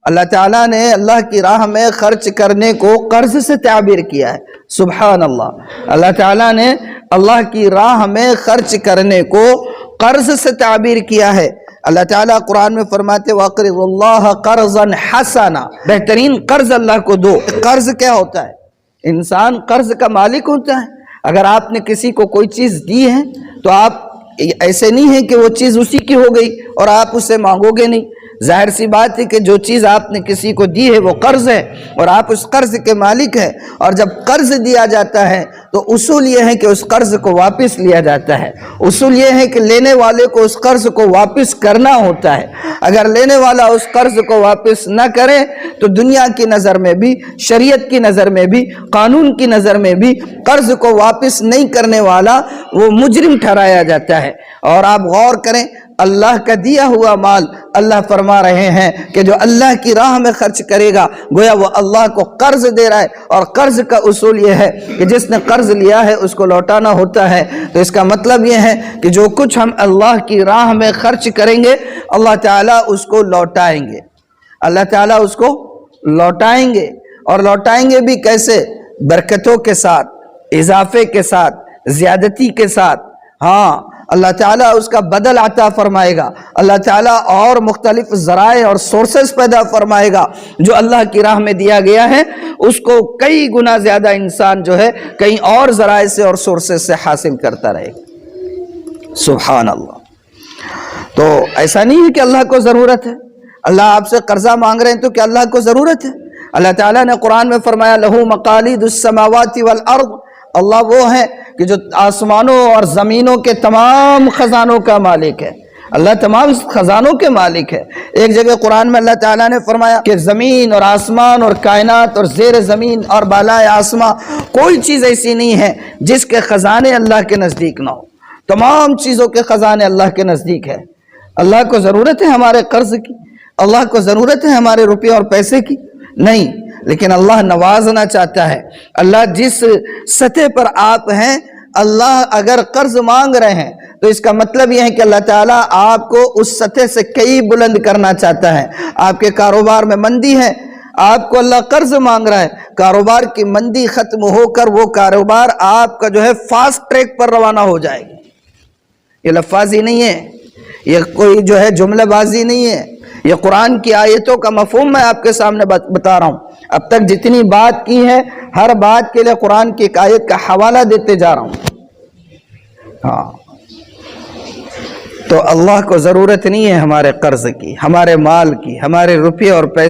اللہ تعالیٰ نے اللہ کی راہ میں خرچ کرنے کو قرض سے تعبیر کیا ہے. سبحان اللہ. اللہ تعالیٰ نے اللہ کی راہ میں خرچ کرنے کو قرض سے تعبیر کیا ہے. اللہ تعالیٰ قرآن میں فرماتے وَأَقْرِضُوا اللَّهَ قَرْضًا حَسَنًا، بہترین قرض اللہ کو دو. قرض کیا ہوتا ہے؟ انسان قرض کا مالک ہوتا ہے. اگر آپ نے کسی کو کوئی چیز دی ہے تو آپ ایسے نہیں ہے کہ وہ چیز اسی کی ہو گئی اور آپ اسے مانگو گے نہیں. ظاہر سی بات ہے کہ جو چیز آپ نے کسی کو دی ہے وہ قرض ہے اور آپ اس قرض کے مالک ہیں. اور جب قرض دیا جاتا ہے تو اصول یہ ہے کہ اس قرض کو واپس لیا جاتا ہے. اصول یہ ہے کہ لینے والے کو اس قرض کو واپس کرنا ہوتا ہے. اگر لینے والا اس قرض کو واپس نہ کرے تو دنیا کی نظر میں بھی، شریعت کی نظر میں بھی، قانون کی نظر میں بھی قرض کو واپس نہیں کرنے والا وہ مجرم ٹھہرایا جاتا ہے. اور آپ غور کریں، اللہ کا دیا ہوا مال اللہ فرما رہے ہیں کہ جو اللہ کی راہ میں خرچ کرے گا گویا وہ اللہ کو قرض دے رہا ہے. اور قرض کا اصول یہ ہے کہ جس نے قرض لیا ہے اس کو لوٹانا ہوتا ہے. تو اس کا مطلب یہ ہے کہ جو کچھ ہم اللہ کی راہ میں خرچ کریں گے اللہ تعالیٰ اس کو لوٹائیں گے. اللہ تعالیٰ اس کو لوٹائیں گے. اور لوٹائیں گے بھی کیسے؟ برکتوں کے ساتھ، اضافے کے ساتھ، زیادتی کے ساتھ. ہاں، اللہ تعالیٰ اس کا بدل عطا فرمائے گا. اللہ تعالیٰ اور مختلف ذرائع اور سورسز پیدا فرمائے گا. جو اللہ کی راہ میں دیا گیا ہے اس کو کئی گنا زیادہ انسان جو ہے کئی اور ذرائع سے اور سورسز سے حاصل کرتا رہے گا. سبحان اللہ. تو ایسا نہیں ہے کہ اللہ کو ضرورت ہے. اللہ آپ سے قرضہ مانگ رہے ہیں تو کیا اللہ کو ضرورت ہے؟ اللہ تعالیٰ نے قرآن میں فرمایا لَهُ مَقَالِيدُ السَّمَاوَاتِ وَالْأَرْضِ، اللہ وہ ہے کہ جو آسمانوں اور زمینوں کے تمام خزانوں کا مالک ہے. اللہ تمام خزانوں کے مالک ہے. ایک جگہ قرآن میں اللہ تعالیٰ نے فرمایا کہ زمین اور آسمان اور کائنات اور زیر زمین اور بالائے آسمان کوئی چیز ایسی نہیں ہے جس کے خزانے اللہ کے نزدیک نہ ہو. تمام چیزوں کے خزانے اللہ کے نزدیک ہے. اللہ کو ضرورت ہے ہمارے قرض کی؟ اللہ کو ضرورت ہے ہمارے روپے اور پیسے کی؟ نہیں. لیکن اللہ نوازنا چاہتا ہے. اللہ جس سطح پر آپ ہیں، اللہ اگر قرض مانگ رہے ہیں تو اس کا مطلب یہ ہے کہ اللہ تعالیٰ آپ کو اس سطح سے کئی بلند کرنا چاہتا ہے. آپ کے کاروبار میں مندی ہے، آپ کو اللہ قرض مانگ رہا ہے. کاروبار کی مندی ختم ہو کر وہ کاروبار آپ کا جو ہے فاسٹ ٹریک پر روانہ ہو جائے گا. یہ لفاظی نہیں ہے، یہ کوئی جو ہے جملہ بازی نہیں ہے. یہ قرآن کی آیتوں کا مفہوم میں آپ کے سامنے بتا رہا ہوں. اب تک جتنی بات کی ہے ہر بات کے لیے قرآن کی ایک آیت کا حوالہ دیتے جا رہا ہوں. ہاں، تو اللہ کو ضرورت نہیں ہے ہمارے قرض کی، ہمارے مال کی، ہمارے روپے اور پیسے